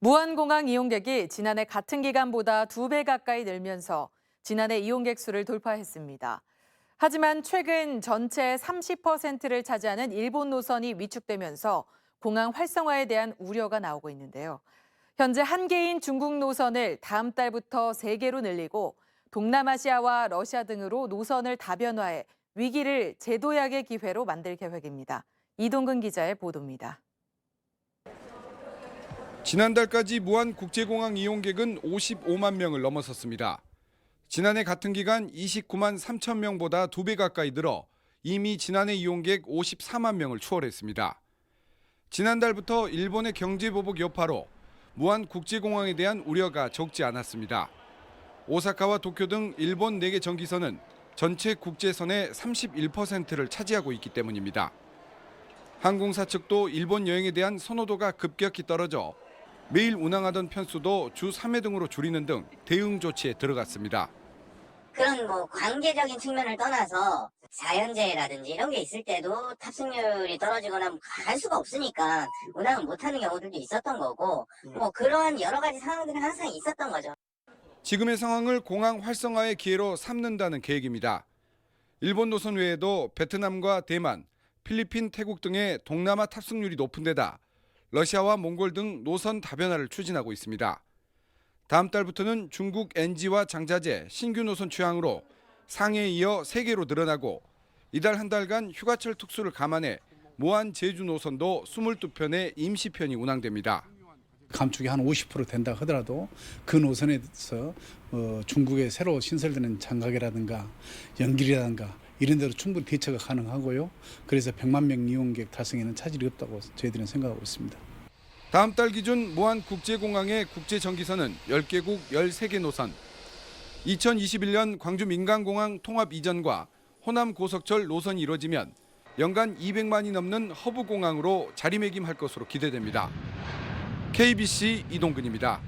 무안공항 이용객이 지난해 같은 기간보다 2배 가까이 늘면서 지난해 이용객 수를 돌파했습니다. 하지만 최근 전체 30%를 차지하는 일본 노선이 위축되면서 공항 활성화에 대한 우려가 나오고 있는데요. 현재 한 개인 중국 노선을 다음 달부터 3개로 늘리고 동남아시아와 러시아 등으로 노선을 다변화해 위기를 재도약의 기회로 만들 계획입니다. 이동근 기자의 보도입니다. 지난달까지 무안국제공항 이용객은 55만 명을 넘어섰습니다. 지난해 같은 기간 29만 3천 명보다 2배 가까이 늘어 이미 지난해 이용객 54만 명을 추월했습니다. 지난달부터 일본의 경제보복 여파로 무안국제공항에 대한 우려가 적지 않았습니다. 오사카와 도쿄 등 일본 4개 전기선은 전체 국제선의 31%를 차지하고 있기 때문입니다. 항공사 측도 일본 여행에 대한 선호도가 급격히 떨어져 매일 운항하던 편수도 주 3회 등으로 줄이는 등 대응 조치에 들어갔습니다. 그런 관계적인 측면을 떠나서 자연재해라든지 이런 게 있을 때도 탑승률이 떨어지거나 갈 수가 없으니까 운항을 못하는 경우들도 있었던 거고 그러한 여러 가지 상황들은 항상 있었던 거죠. 지금의 상황을 공항 활성화의 기회로 삼는다는 계획입니다. 일본 노선 외에도 베트남과 대만, 필리핀, 태국 등의 동남아 탑승률이 높은 데다 러시아와 몽골 등 노선 다변화를 추진하고 있습니다. 다음 달부터는 중국 NG와 장자재 신규 노선 취항으로 상해에 이어 3개로 늘어나고 이달 한 달간 휴가철 특수를 감안해 무안 제주 노선도 22편의 임시편이 운항됩니다. 감축이 한 50% 된다 하더라도 그 노선에서 중국의 새로 신설되는 장각이라든가 연길이라든가 이런 데로 충분히 대처가 가능하고요. 그래서 100만 명 이용객 달성에는 차질이 없다고 저희들은 생각하고 있습니다. 다음 달 기준 무안국제공항의 국제전기선은 10개국 13개 노선, 2021년 광주 민간공항 통합 이전과 호남 고속철 노선이 이뤄지면 연간 200만이 넘는 허브공항으로 자리매김할 것으로 기대됩니다. KBC 이동근입니다.